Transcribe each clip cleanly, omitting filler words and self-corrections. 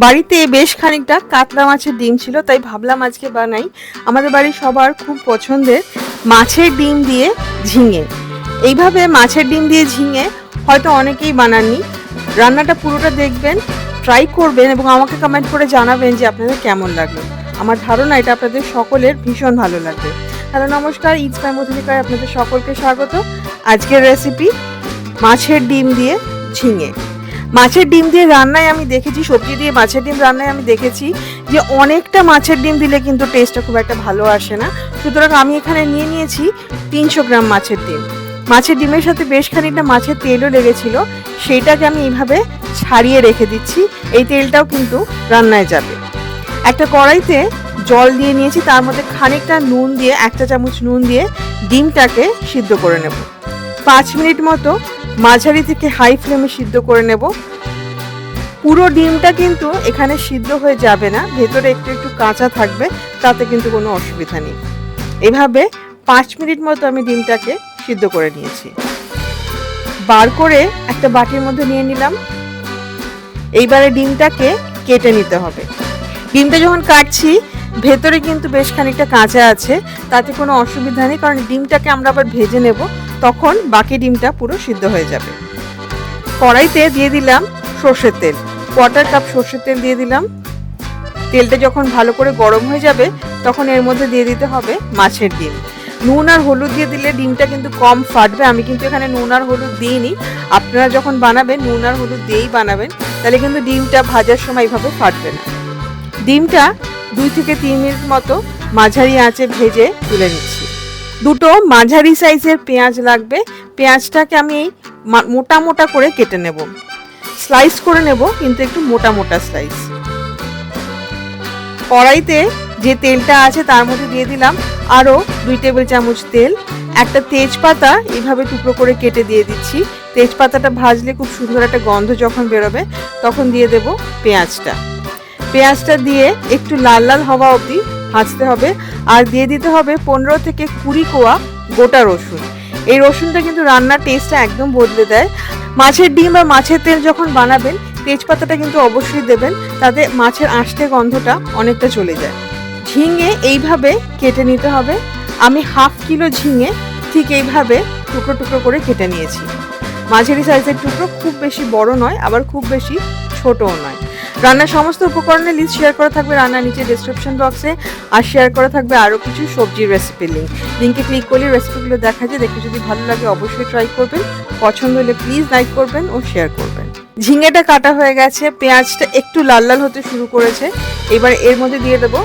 বাড়িতে বেশ খানিকটা কাতলা মাছের ডিম ছিল, তাই ভাবলাম আজকে বানাই। আমাদের বাড়ির সবার খুব পছন্দের মাছের ডিম দিয়ে ঝিঙে। এইভাবে মাছের ডিম দিয়ে ঝিঙে হয়তো অনেকেই বানাননি। রান্নাটা পুরোটা দেখবেন, ট্রাই করবেন এবং আমাকে কমেন্ট করে জানাবেন যে আপনাদের কেমন লাগলো। আমার ধারণা এটা আপনাদের সকলের ভীষণ ভালো লাগবে। হ্যালো নমস্কার, ইটস বাই মধুলিকায় আপনাদের সকলকে স্বাগত। আজকের রেসিপি মাছের ডিম দিয়ে ঝিঙে। মাছের ডিম দিয়ে রান্নায় আমি দেখেছি, সবজি দিয়ে মাছের ডিম রান্নায় আমি দেখেছি যে অনেকটা মাছের ডিম দিলে কিন্তু টেস্টটা খুব একটা ভালো আসে না। সুতরাং আমি এখানে নিয়ে নিয়েছি 300 গ্রাম মাছের ডিম। মাছের ডিমের সাথে বেশ খানিকটা মাছের তেলও লেগেছিল, সেইটাকে আমি এইভাবে ছাড়িয়ে রেখে দিচ্ছি। এই তেলটাও কিন্তু রান্নায় যাবে। একটা কড়াইতে জল দিয়ে নিয়েছি, তার মধ্যে খানিকটা নুন দিয়ে, 1 চা চামচ নুন দিয়ে ডিমটাকে সিদ্ধ করে নেব। 5 মিনিট মতো মাঝারি থেকে হাই ফ্লেমে সিদ্ধ করে নেব। পুরো ডিমটা কিন্তু এখানে সিদ্ধ হয়ে যাবে না, ভেতরে একটু একটু কাঁচা থাকবে, তাতে কিন্তু কোনো অসুবিধা নেই। এভাবে 5 মিনিট মতো আমি ডিমটাকে সিদ্ধ করে নিয়েছি। বার করে একটা বাটির মধ্যে নিয়ে নিলাম। এইবারে ডিমটাকে কেটে নিতে হবে। ডিমটা যখন কাটছি ভেতরে কিন্তু বেশ খানিকটা কাঁচা আছে, তাতে কোনো অসুবিধা নেই, কারণ ডিমটাকে আমরা আবার ভেজে নেব, তখন বাকি ডিমটা পুরো সিদ্ধ হয়ে যাবে। কড়াইতে দিয়ে দিলাম সর্ষের তেল, 1/4 কাপ সর্ষের তেল দিয়ে দিলাম। তেলটা যখন ভালো করে গরম হয়ে যাবে তখন এর মধ্যে দিয়ে দিতে হবে মাছের ডিম। নুন আর হলুদ দিয়ে দিলে ডিমটা কিন্তু কম ফাটবে। আমি কিন্তু এখানে নুন আর হলুদ দিইনি। আপনারা যখন বানাবেন নুন আর হলুদ দিয়েই বানাবেন, তাহলে কিন্তু ডিমটা ভাজার সময় এইভাবে ফাটবে না। ডিমটা 2 থেকে 3 মিনিট মতো মাঝারি আঁচে ভেজে তুলে নিচ্ছি। দুটো মাঝারি সাইজের পেঁয়াজ লাগবে। পেঁয়াজটাকে আমি মোটা মোটা করে কেটে নেব, স্লাইস করে নেব, কিন্তু একটু মোটা মোটা স্লাইস। কড়াইতে যে তেলটা আছে তার মধ্যে দিয়ে দিলাম আরও 2 টেবিল চামচ তেল। একটা তেজপাতা এইভাবে টুকরো করে কেটে দিয়ে দিচ্ছি। তেজপাতাটা ভাজলে খুব সুন্দর একটা গন্ধ যখন বেরোবে তখন দিয়ে দেব পেঁয়াজটা। পেঁয়াজটা দিয়ে একটু লাল লাল হওয়া অবধি ভাজতে হবে। আর দিয়ে দিতে হবে 15 থেকে 20 কোয়া গোটা রসুন। এই রসুনটা কিন্তু রান্নার টেস্টটা একদম বদলে দেয়। মাছের ডিম বা মাছের তেল যখন বানাবেন তেজপাতাটা কিন্তু অবশ্যই দেবেন, তাতে মাছের আঁশটে গন্ধটা অনেকটা চলে যায়। ঝিঙে এইভাবে কেটে নিতে হবে। আমি 1/2 কিলো ঝিঙে ঠিক এইভাবে টুকরো টুকরো করে কেটে নিয়েছি। মাঝারি সাইজের টুকরো, খুব বেশি বড় নয় আবার খুব বেশি ছোটও নয়। রান্নার সমস্ত উপকরণের লিস্ট শেয়ার করা থাকবে রান্নার নিচে ডেসক্রিপশন বক্সে, আর শেয়ার করা থাকবে আরও কিছু সবজির রেসিপির লিঙ্ক। লিঙ্কে ক্লিক করলে রেসিপিগুলো দেখা যায়। দেখে যদি ভালো লাগে অবশ্যই ট্রাই করবেন। পছন্দ হলে প্লিজ লাইক করবেন ও শেয়ার করবেন। ঝিঙেটা কাটা হয়ে গেছে, পেঁয়াজটা একটু লাল লাল হতে শুরু করেছে। এবার এর মধ্যে দিয়ে দেবো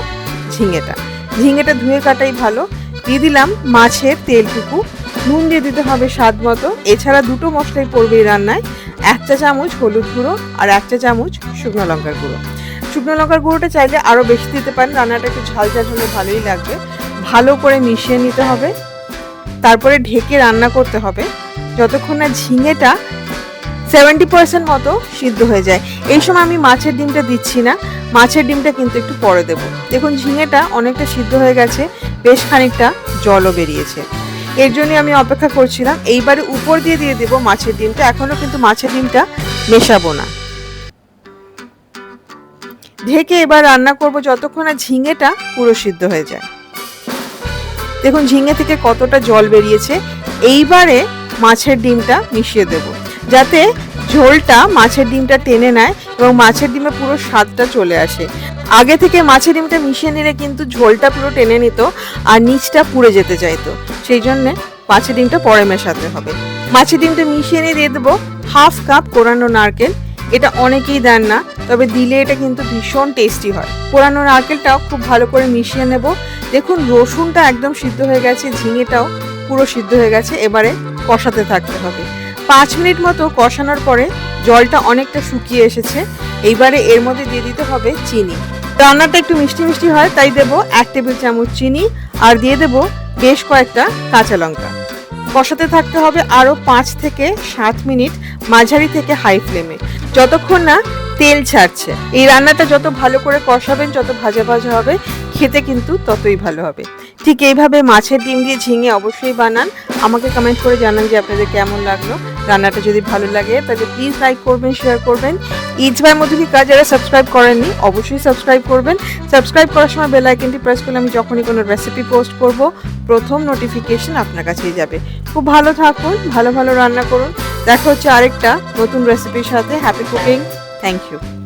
ঝিঙেটা ধুয়ে কাটাই ভালো। দিয়ে দিলাম মাছের তেলটুকু। নুন দিয়ে দিতে হবে স্বাদ মতো। এছাড়া দুটো মশলাই পড়বে এই রান্নায়, 1 চা চামচ হলুদ গুঁড়ো আর 1 চা চামচ শুকনো লঙ্কার গুঁড়ো। শুকনো লঙ্কার গুঁড়োটা চাইলে আরও বেশি দিতে পারেন, রান্নাটা একটু ঝাল ঝাল হলে ভালোই লাগবে। ভালো করে মিশিয়ে নিতে হবে, তারপরে ঢেকে রান্না করতে হবে যতক্ষণ না ঝিঙেটা 70% মতো সিদ্ধ হয়ে যায়। এই সময় আমি মাছের ডিমটা দিচ্ছি না, মাছের ডিমটা কিন্তু একটু পরে দেব। দেখুন ঝিঙেটা অনেকটা সিদ্ধ হয়ে গেছে, বেশ খানিকটা জলও বেরিয়েছে। এর জন্য আমি অপেক্ষা করছিলাম। এইবারে উপর দিয়ে দিয়ে দেবো মাছের ডিমটা। এখনো কিন্তু মাছের ডিমটা মেশাবো না, ঢেকে এবার রান্না করব যতক্ষণ না ঝিঙেটা পুরো সিদ্ধ হয়ে যায়। দেখুন ঝিঙে থেকে কতটা জল বেরিয়েছে। এইবারে মাছের ডিমটা মিশিয়ে দেব, যাতে ঝোলটা মাছের ডিমটা টেনে নেয় এবং মাছের ডিমে পুরো স্বাদটা চলে আসে। আগে থেকে মাছের ডিমটা মিশিয়ে নিলে কিন্তু ঝোলটা পুরো টেনে নিত আর নিচটা পুড়ে যেতে চাইতো, সেই জন্যে মাছের ডিমটা পরে মেশাতে হবে। মাছের ডিমটা মিশিয়ে নিয়ে দিয়ে দেবো 1/2 কাপ কোরানো নারকেল। এটা অনেকেই দেন না, তবে দিলে এটা কিন্তু ভীষণ টেস্টি হয়। কোরানো নারকেলটাও খুব ভালো করে মিশিয়ে নেব। দেখুন রসুনটা একদম সিদ্ধ হয়ে গেছে, ঝিঙেটাও পুরো সিদ্ধ হয়ে গেছে। এবারে কষাতে থাকতে হবে। 5 মিনিট মতো কষানোর পরে জলটা অনেকটা শুকিয়ে এসেছে। এইবারে এর মধ্যে দিয়ে দিতে হবে চিনি। রান্নাটা একটু মিষ্টি মিষ্টি হয়, তাই দেবো 1 টেবিল চামচ চিনি আর দিয়ে দেবো বেশ কয়েকটা কাঁচা লঙ্কা। কষাতে থাকতে হবে আরও 5 থেকে 7 মিনিট মাঝারি থেকে হাই ফ্লেমে, যতক্ষণ না তেল ছাড়ছে। এই রান্নাটা যত ভালো করে কষাবেন যত ভাজা ভাজা হবে, খেতে কিন্তু ততই ভালো হবে। ঠিক এইভাবে মাছের ডিম দিয়ে ঝিঙে অবশ্যই বানান। আমাকে কমেন্ট করে জানান যে আপনাদের কেমন লাগলো। রান্নাটা যদি ভালো লাগে তাহলে প্লিজ লাইক করবেন, শেয়ার করবেন। ইটস বাই মধুলিকা যারা সাবস্ক্রাইব করেননি অবশ্যই সাবস্ক্রাইব করবেন। সাবস্ক্রাইব করার সময় বেল আইকনটি প্রেস করলে আমি যখনই কোনো রেসিপি পোস্ট করব প্রথম নোটিফিকেশন আপনার কাছেই যাবে। খুব ভালো থাকুন, ভালো ভালো রান্না করুন। দেখা হচ্ছে আরেকটা নতুন রেসিপির সাথে। Happy cooking. Thank you.